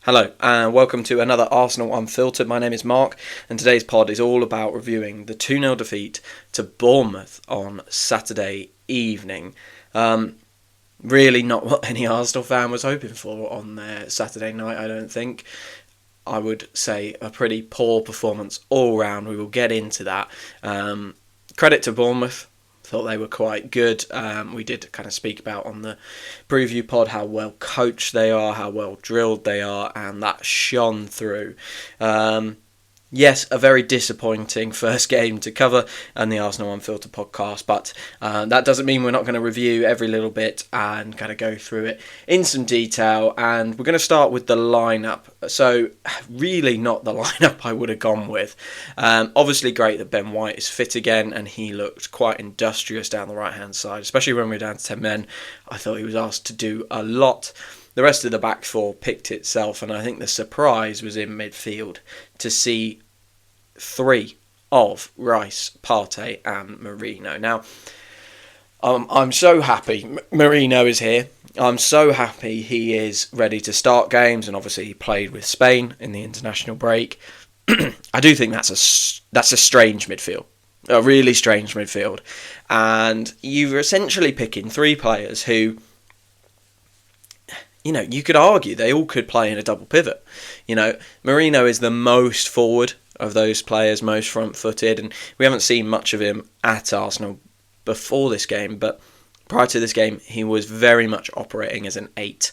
Hello, and welcome to another Arsenal Unfiltered. My name is Mark, and today's pod is all about reviewing the 2-0 defeat to Bournemouth on Saturday evening. Really not what any Arsenal fan was hoping for on their Saturday night, I don't think. I would say a pretty poor performance all round. We will get into that. Credit to Bournemouth. Thought they were quite good. We did kind of speak about on the preview pod how well coached they are, how well drilled they are, and that shone through. Yes, a very disappointing first game to cover on the Arsenal Unfiltered podcast, but that doesn't mean we're not going to review every little bit and kind of go through it in some detail. And we're going to start with the lineup. So, really not the lineup I would have gone with. Obviously, great that Ben White is fit again, and he looked quite industrious down the right-hand side, especially when we were down to 10 men. I thought he was asked to do a lot. The rest of the back four picked itself, and I think the surprise was in midfield to see three of Rice, Partey and Merino. Now, I'm so happy Merino is here. I'm so happy he is ready to start games, and obviously he played with Spain in the international break. I do think that's a strange midfield. A really strange midfield. And you're essentially picking three players who, you could argue they all could play in a double pivot. Merino is the most forward of those players, most front-footed, and we haven't seen much of him at Arsenal before this game, but prior to this game, he was very much operating as an 8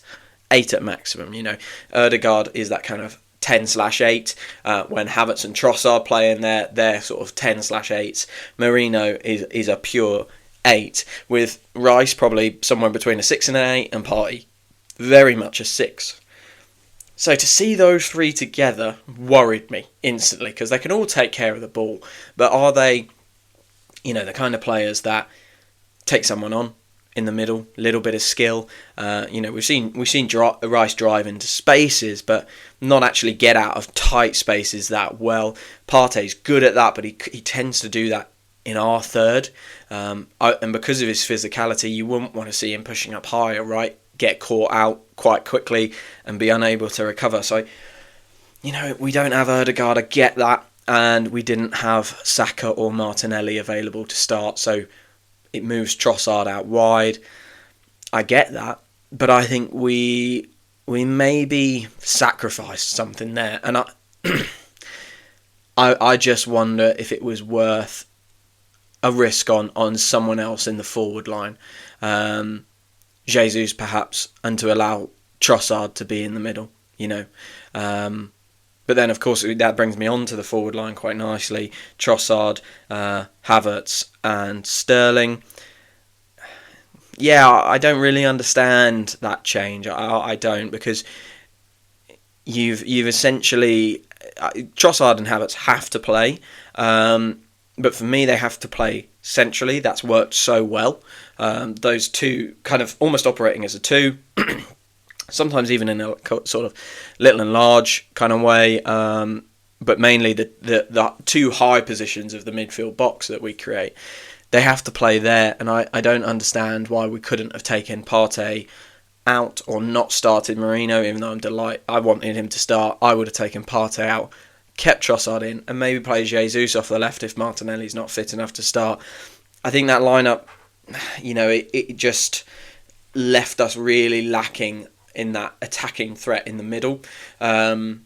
at maximum. Ødegaard is that kind of 10/8. When Havertz and Trossard play in there, they're sort of 10/8s. Merino is a pure 8, with Rice probably somewhere between a 6 and an 8, and Partey very much a 6. So to see those three together worried me instantly, because they can all take care of the ball, but are they, the kind of players that take someone on in the middle, little bit of skill? We've seen Rice drive into spaces, but not actually get out of tight spaces that well. Partey's good at that, but he tends to do that in our third, and because of his physicality, you wouldn't want to see him pushing up higher, right? Get caught out quite quickly and be unable to recover. So, we don't have Ødegaard, I get that, and we didn't have Saka or Martinelli available to start, so it moves Trossard out wide. I get that, but I think we maybe sacrificed something there, and I just wonder if it was worth a risk on someone else in the forward line. Jesus perhaps, and to allow Trossard to be in the middle, But then, of course, that brings me on to the forward line quite nicely. Trossard, Havertz and Sterling. Yeah, I don't really understand that change. I don't, because you've essentially... Trossard and Havertz have to play, but for me, they have to play centrally. That's worked so well. Those two kind of almost operating as a 2, sometimes even in a sort of little and large kind of way, but mainly the two high positions of the midfield box that we create. They have to play there, and I don't understand why we couldn't have taken Partey out or not started Merino, even though I wanted him to start. I would have taken Partey out, kept Trossard in, and maybe play Jesus off the left if Martinelli's not fit enough to start. I think that lineup, it just left us really lacking in that attacking threat in the middle. I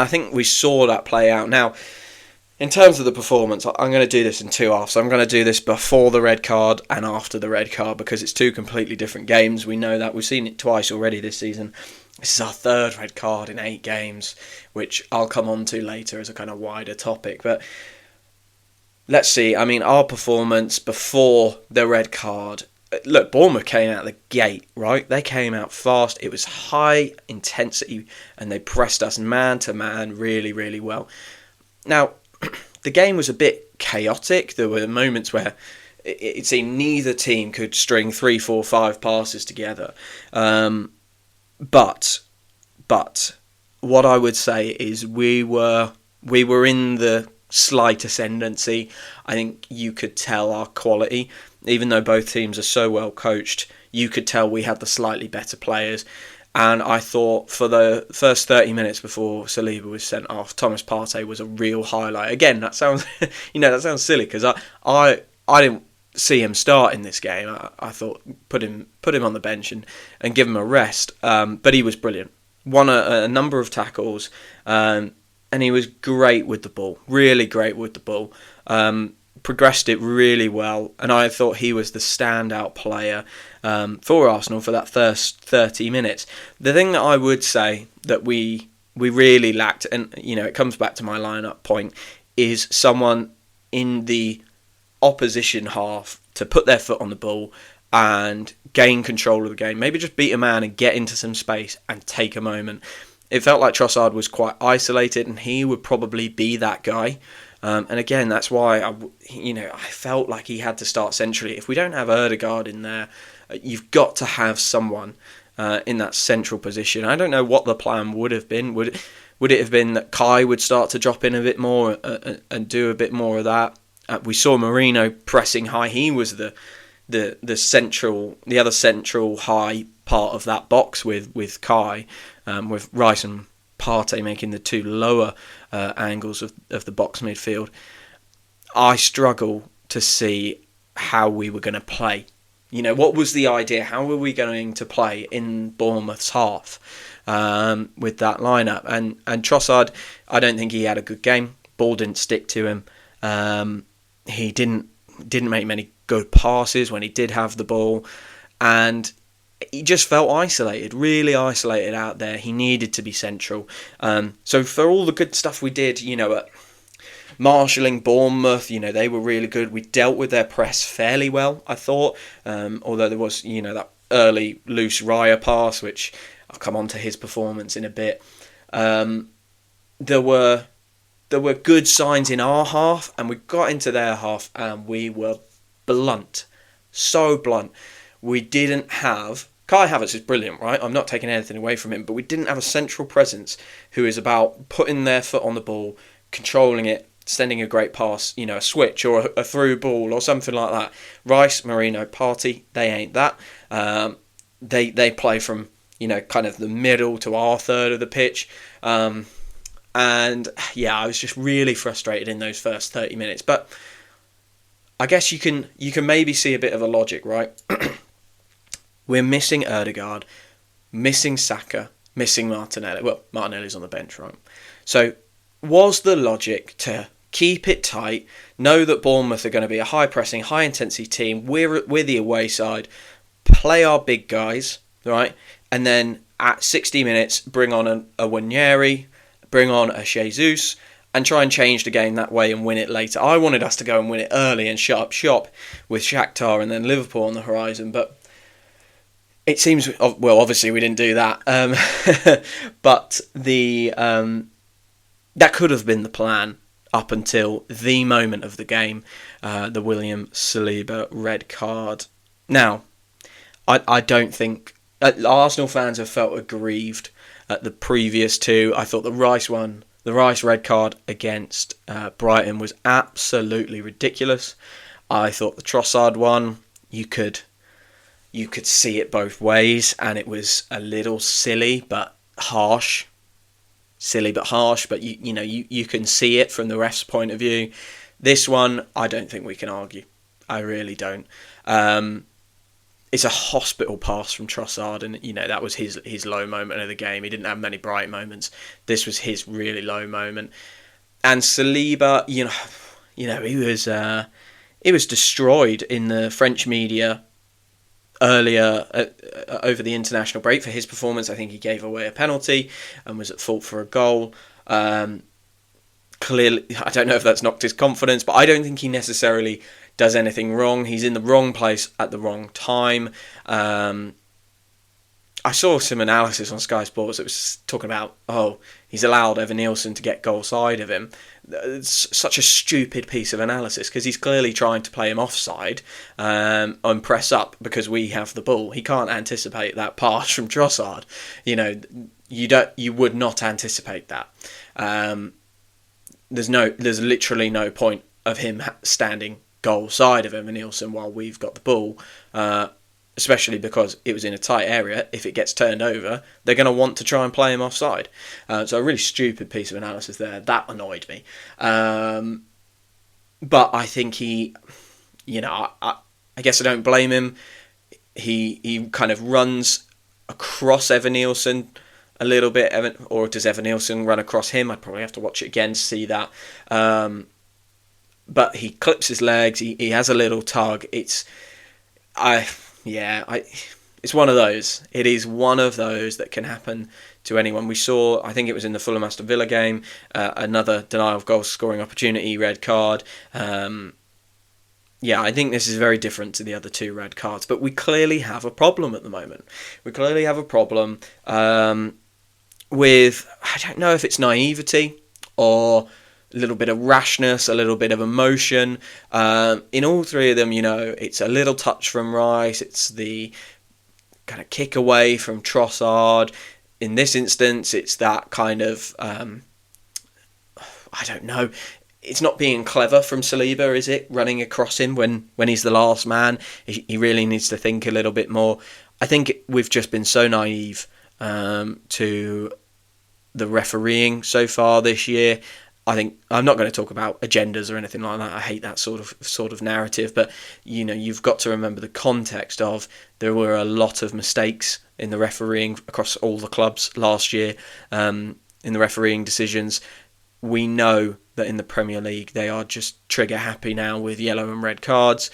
think we saw that play out. Now, in terms of the performance, I'm going to do this in two halves. I'm going to do this before the red card and after the red card, because it's two completely different games. We know that. We've seen it twice already this season. This is our third red card in 8 games, which I'll come on to later as a kind of wider topic. But let's see. I mean, our performance before the red card. Look, Bournemouth came out the gate, right? They came out fast. It was high intensity, and they pressed us man to man really, really well. Now, the game was a bit chaotic. There were moments where it seemed neither team could string 3, 4, 5 passes together. But what I would say is we were in the slight ascendancy. I think you could tell our quality, even though both teams are so well coached. You could tell we had the slightly better players, And I thought for the first 30 minutes before Saliba was sent off, Thomas Partey was a real highlight. Again, that sounds that sounds silly because I didn't see him start in this game. I thought put him on the bench and give him a rest. But he was brilliant. Won a number of tackles, and he was great with the ball. Really great with the ball. Progressed it really well, and I thought he was the standout player for Arsenal for that first 30 minutes. The thing that I would say that we really lacked, and it comes back to my lineup point, is someone in the opposition half to put their foot on the ball and gain control of the game. Maybe just beat a man and get into some space and take a moment. It felt like Trossard was quite isolated, and he would probably be that guy. And again, that's why I felt like he had to start centrally. If we don't have Ødegaard in there, you've got to have someone in that central position. I don't know what the plan would have been. Would it have been that Kai would start to drop in a bit more and do a bit more of that? We saw Marino pressing high. He was the other central high part of that box with Kai, with Rice and Partey making the two lower angles of the box midfield. I struggle to see how we were going to play. What was the idea? How were we going to play in Bournemouth's half with that lineup? And Trossard, I don't think he had a good game. Ball didn't stick to him. He didn't make many good passes when he did have the ball, and he just felt isolated, really isolated out there. He needed to be central. So for all the good stuff we did, at marshalling Bournemouth, they were really good. We dealt with their press fairly well, I thought. Although there was, that early loose Raya pass, which I'll come on to his performance in a bit. There were good signs in our half, and we got into their half, and we were blunt. So blunt. We didn't have... Kai Havertz is brilliant, right? I'm not taking anything away from him, but we didn't have a central presence who is about putting their foot on the ball, controlling it, sending a great pass, a switch or a through ball or something like that. Rice, Marino, Partey, they ain't that. They play from, kind of the middle to our third of the pitch. And yeah, I was just really frustrated in those first 30 minutes. But I guess you can maybe see a bit of a logic, right? We're missing Ødegaard, missing Saka, missing Martinelli. Well, Martinelli's on the bench, right? So was the logic to keep it tight, know that Bournemouth are going to be a high-pressing, high-intensity team, we're the away side, play our big guys, right? And then at 60 minutes, bring on a Wanyeri, bring on a Jesus, and try and change the game that way and win it later. I wanted us to go and win it early and shut up shop with Shakhtar and then Liverpool on the horizon, but it seems, well, obviously we didn't do that, but that could have been the plan up until the moment of the game, the William Saliba red card. Now, I don't think... Arsenal fans have felt aggrieved at the previous two. I thought the Rice red card against Brighton was absolutely ridiculous. I thought the Trossard one, you could see it both ways, and it was a little silly but harsh. But you can see it from the ref's point of view. This one, I don't think we can argue. I really don't. It's a hospital pass from Trossard, and that was his low moment of the game. He didn't have many bright moments. This was his really low moment. And Saliba, he was destroyed in the French media earlier over the international break for his performance. I think he gave away a penalty and was at fault for a goal. Clearly, I don't know if that's knocked his confidence, but I don't think he necessarily does anything wrong. He's in the wrong place at the wrong time. I saw some analysis on Sky Sports that was talking about, he's allowed Evan Nielsen to get goal side of him. It's such a stupid piece of analysis because he's clearly trying to play him offside and press up because we have the ball. He can't anticipate that pass from Trossard. You would not anticipate that. There's literally no point of him standing goal side of Evan Nielsen while we've got the ball. especially because it was in a tight area. If it gets turned over, they're going to want to try and play him offside. So a really stupid piece of analysis there. That annoyed me. But I think he, I guess I don't blame him. He kind of runs across Evan Nielsen a little bit, or does Evan Nielsen run across him? I'd probably have to watch it again to see that. But he clips his legs. He has a little tug. It's one of those. It is one of those that can happen to anyone. We saw, I think it was in the Fulham Aston Villa game, another denial of goal scoring opportunity, red card. I think this is very different to the other two red cards. But we clearly have a problem at the moment. We clearly have a problem with, I don't know if it's naivety or a little bit of rashness, a little bit of emotion. In all three of them, it's a little touch from Rice. It's the kind of kick away from Trossard. In this instance, it's that kind of, I don't know. It's not being clever from Saliba, is it? Running across him when he's the last man. He really needs to think a little bit more. I think we've just been so naive to the refereeing so far this year. I think I'm not going to talk about agendas or anything like that. I hate that sort of narrative. But you've got to remember the context of there were a lot of mistakes in the refereeing across all the clubs last year. In the refereeing decisions, we know that in the Premier League they are just trigger happy now with yellow and red cards.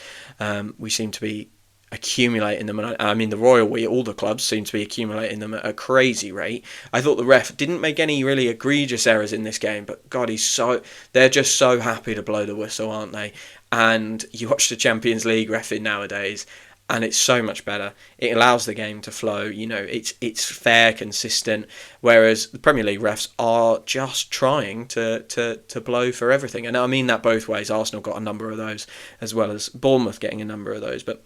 We seem to be accumulating them, and I mean all the clubs seem to be accumulating them at a crazy rate. I thought the ref didn't make any really egregious errors in this game, but God, they're just so happy to blow the whistle, aren't they? And you watch the Champions League reffing nowadays, and it's so much better. It allows the game to flow. It's fair, consistent. Whereas the Premier League refs are just trying to blow for everything, and I mean that both ways. Arsenal got a number of those, as well as Bournemouth getting a number of those, but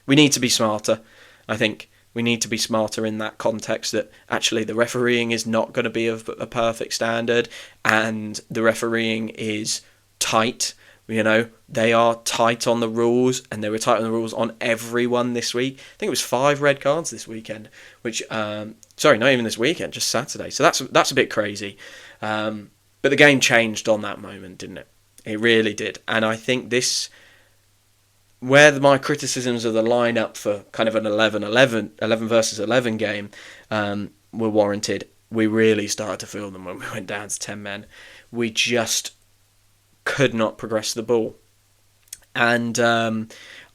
we need to be smarter. I think we need to be smarter in that context, that actually the refereeing is not going to be of a perfect standard, and the refereeing is tight. They are tight on the rules, and they were tight on the rules on everyone this week. I think it was 5 red cards this weekend, which, not even this weekend, just Saturday. So that's a bit crazy. But the game changed on that moment, didn't it? It really did. And I think where my criticisms of the lineup for kind of an 11 versus 11 game were warranted, we really started to feel them when we went down to 10 men. We just could not progress the ball. And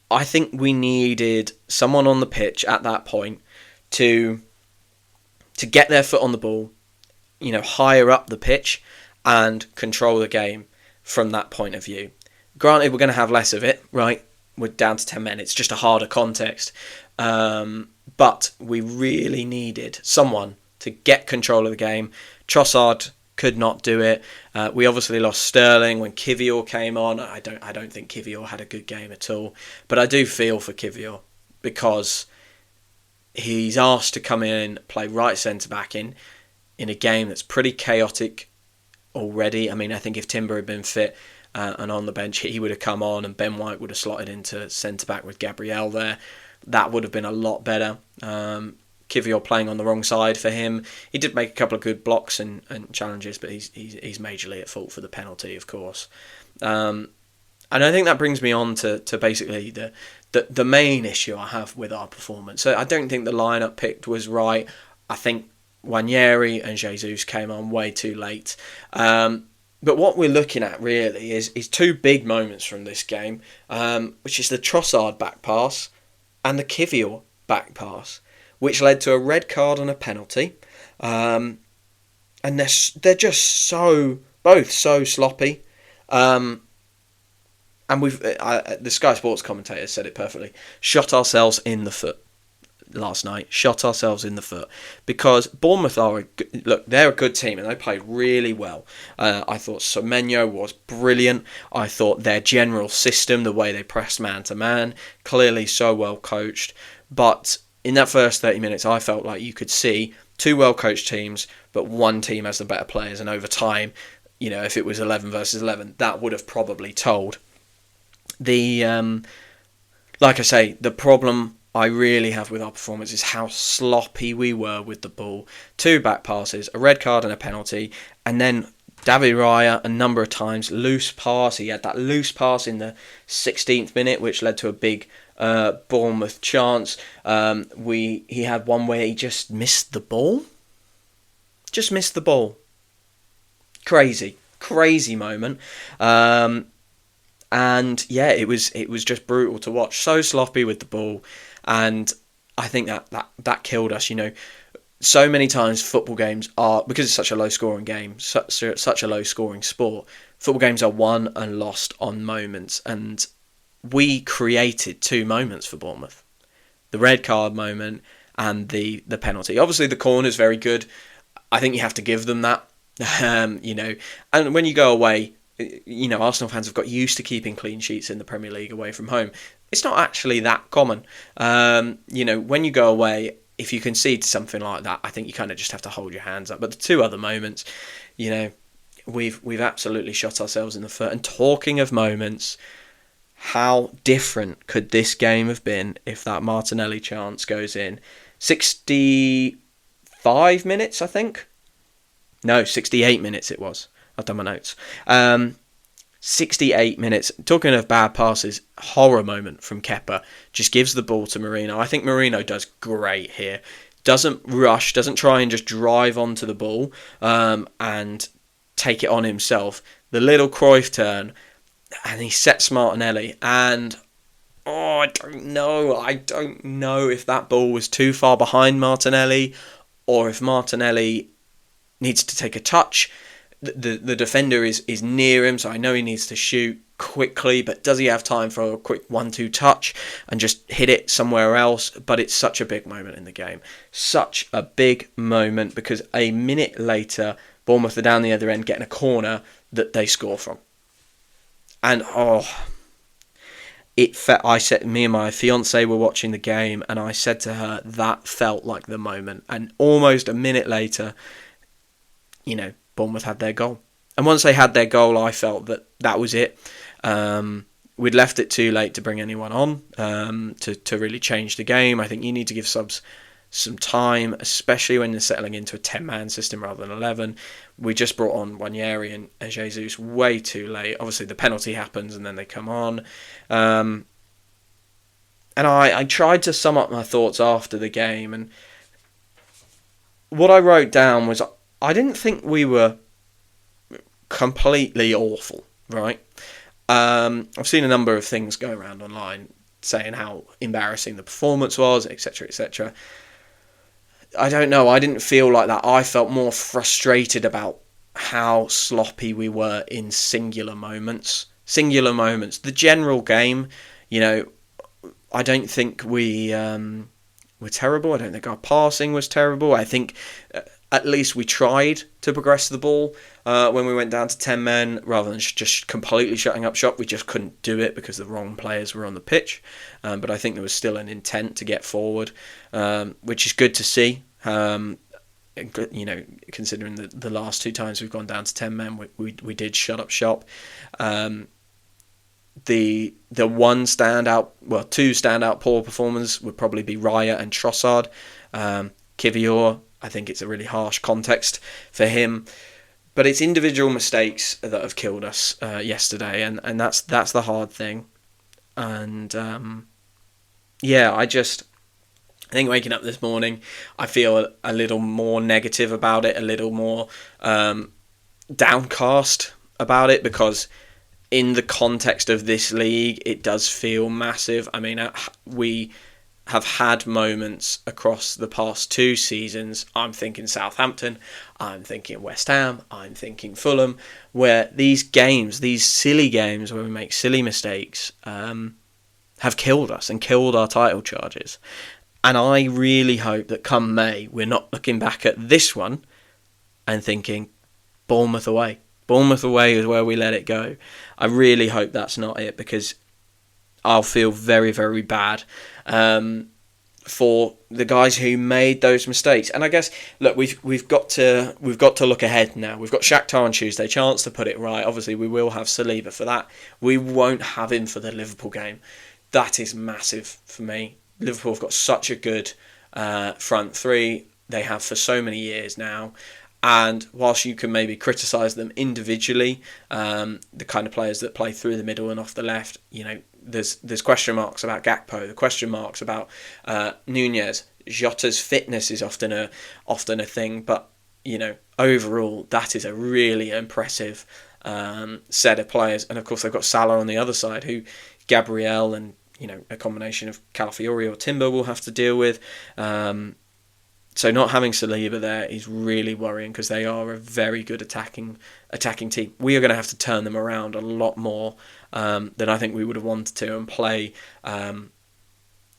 I think we needed someone on the pitch at that point to get their foot on the ball, higher up the pitch and control the game from that point of view. Granted, we're going to have less of it, right? We're down to 10 men. It's just a harder context. But we really needed someone to get control of the game. Trossard could not do it. We obviously lost Sterling when Kivior came on. I don't think Kivior had a good game at all. But I do feel for Kivior because he's asked to come in, play right centre-back in a game that's pretty chaotic already. I mean, I think if Timber had been fit and on the bench, he would have come on and Ben White would have slotted into centre-back with Gabriel there. That would have been a lot better. Kivior playing on the wrong side for him. He did make a couple of good blocks and challenges, but he's majorly at fault for the penalty, of course. And I think that brings me on to basically the main issue I have with our performance. So I don't think the lineup picked was right. I think Nwaneri and Jesus came on way too late. But what we're looking at really is 2 big moments from this game, which is the Trossard back pass and the Kivior back pass, which led to a red card and a penalty. And they're just both so sloppy. And the Sky Sports commentator said it perfectly. Shot ourselves in the foot last night. Shot ourselves in the foot. Because Bournemouth they're a good team and they played really well. I thought Semenyo was brilliant. I thought their general system, the way they pressed man to man, clearly so well coached. But in that first 30 minutes, I felt like you could see 2 well-coached teams, but one team has the better players. And over time, if it was 11 versus 11, that would have probably told. Like I say, the problem I really have with our performance is how sloppy we were with the ball. 2 back passes, a red card and a penalty, and then David Raya a number of times, loose pass. He had that loose pass in the 16th minute, which led to a big Bournemouth chance. He had one where he just missed the ball. Just missed the ball. Crazy moment. And yeah, it was just brutal to watch. So sloppy with the ball, and I think that killed us. So many times football games are, because it's such a low scoring game, such a low scoring sport. Football games are won and lost on moments, and we created 2 moments for Bournemouth: the red card moment and the penalty. Obviously, the corner is very good. I think you have to give them that. And when you go away, Arsenal fans have got used to keeping clean sheets in the Premier League away from home. It's not actually that common. When you go away, if you concede to something like that, I think you kind of just have to hold your hands up. But the 2 other moments, we've absolutely shot ourselves in the foot. And talking of moments, how different could this game have been if that Martinelli chance goes in? 65 minutes, I think. No, 68 minutes it was. I've done my notes. 68 minutes. Talking of bad passes, horror moment from Kepa. Just gives the ball to Merino. I think Merino does great here. Doesn't rush, doesn't try and just drive onto the ball and take it on himself. The little Cruyff turn, and he sets Martinelli. And I don't know if that ball was too far behind Martinelli, or if Martinelli needs to take a touch. The defender is near him, so I know he needs to shoot quickly, but does he have time for a quick 1-2 touch and just hit it somewhere else? But it's such a big moment in the game. Such a big moment, because a minute later, Bournemouth are down the other end getting a corner that they score from. And me and my fiancée were watching the game, and I said to her, that felt like the moment. And almost a minute later, Bournemouth had their goal. And once they had their goal, I felt that was it. We'd left it too late to bring anyone on to really change the game. I think you need to give subs some time, especially when you're settling into a 10-man system rather than 11. We just brought on Wanyeri and Jesus way too late. Obviously, the penalty happens and then they come on. And I tried to sum up my thoughts after the game, and what I wrote down was, I didn't think we were completely awful, right? I've seen a number of things go around online saying how embarrassing the performance was, etc., etc. I don't know. I didn't feel like that. I felt more frustrated about how sloppy we were in singular moments. The general game, I don't think we were terrible. I don't think our passing was terrible. I think at least we tried to progress the ball when we went down to 10 men rather than just completely shutting up shop. We just couldn't do it because the wrong players were on the pitch. But I think there was still an intent to get forward, which is good to see. Considering the last 2 times we've gone down to 10 men, we did shut up shop. The two standout poor performers would probably be Raya and Trossard. Kivior, I think it's a really harsh context for him, but it's individual mistakes that have killed us yesterday, and that's the hard thing. And I think waking up this morning, I feel a little more negative about it, a little more downcast about it, because in the context of this league, it does feel massive. I mean, we have had moments across the past 2 seasons. I'm thinking Southampton, I'm thinking West Ham, I'm thinking Fulham, where these silly games where we make silly mistakes, have killed us and killed our title charges. And I really hope that come May, we're not looking back at this one and thinking, Bournemouth away. Bournemouth away is where we let it go. I really hope that's not it, because I'll feel very, very bad for the guys who made those mistakes. And I guess, look, we've got to look ahead now. We've got Shakhtar on Tuesday, chance to put it right. Obviously, we will have Saliba for that. We won't have him for the Liverpool game. That is massive for me. Liverpool have got such a good front three. They have for so many years now. And whilst you can maybe criticise them individually, the kind of players that play through the middle and off the left, there's question marks about Gakpo, the question marks about Nunez. Jota's fitness is often a thing, but overall that is a really impressive set of players. And of course they've got Salah on the other side, who Gabriel and a combination of Calafiori or Timber will have to deal with. So not having Saliba there is really worrying, because they are a very good attacking team. We are going to have to turn them around a lot more than I think we would have wanted to, and play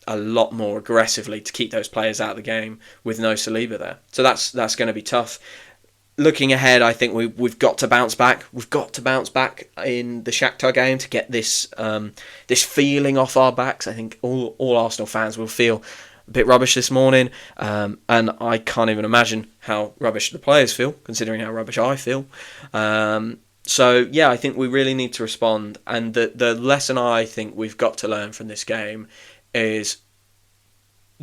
a lot more aggressively to keep those players out of the game with no Saliba there. So that's going to be tough. Looking ahead, I think we've got to bounce back. We've got to bounce back in the Shakhtar game to get this feeling off our backs. I think all Arsenal fans will feel a bit rubbish this morning, and I can't even imagine how rubbish the players feel, considering how rubbish I feel. So yeah, I think we really need to respond, and the lesson I think we've got to learn from this game is,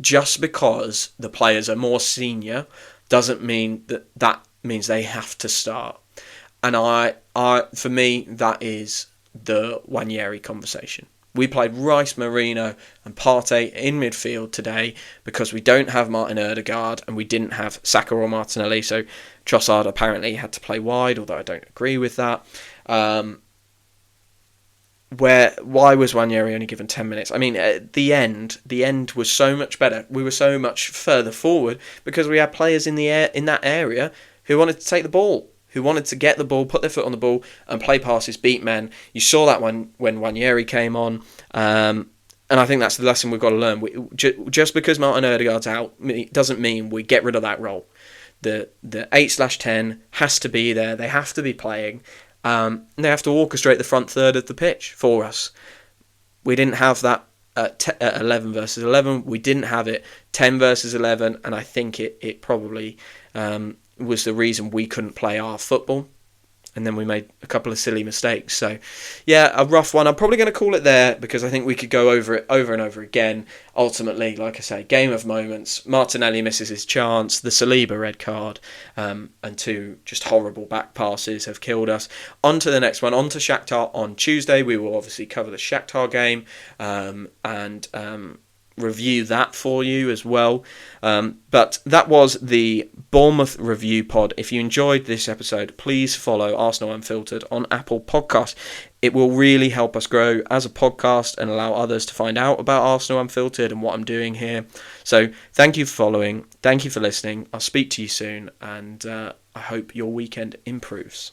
just because the players are more senior doesn't mean that means they have to start. And for me, that is the Nwaneri conversation. We played Rice, Marino and Partey in midfield today because we don't have Martin Ødegaard and we didn't have Saka or Martinelli. So Trossard apparently had to play wide, although I don't agree with that. Why was Nwaneri only given 10 minutes? I mean, at the end was so much better. We were so much further forward because we had players in that area who wanted to take the ball, who wanted to get the ball, put their foot on the ball and play passes, beat men. You saw that when Nwaneri came on. And I think that's the lesson we've got to learn. Just because Martin Ødegaard's out doesn't mean we get rid of that role. The 8/10 has to be there. They have to be playing. And they have to orchestrate the front third of the pitch for us. We didn't have that at 11 versus 11. We didn't have it 10 versus 11. And I think it probably was the reason we couldn't play our football. And then we made a couple of silly mistakes. So, yeah, a rough one. I'm probably going to call it there because I think we could go over it over and over again. Ultimately, like I say, game of moments. Martinelli misses his chance. The Saliba red card and two just horrible back passes have killed us. On to the next one. On to Shakhtar on Tuesday. We will obviously cover the Shakhtar game and review that for you as well. But that was the Bournemouth review pod. If you enjoyed this episode, please follow Arsenal Unfiltered on Apple Podcasts. It will really help us grow as a podcast and allow others to find out about Arsenal Unfiltered and what I'm doing here. So thank you for following. Thank you for listening. I'll speak to you soon, and I hope your weekend improves.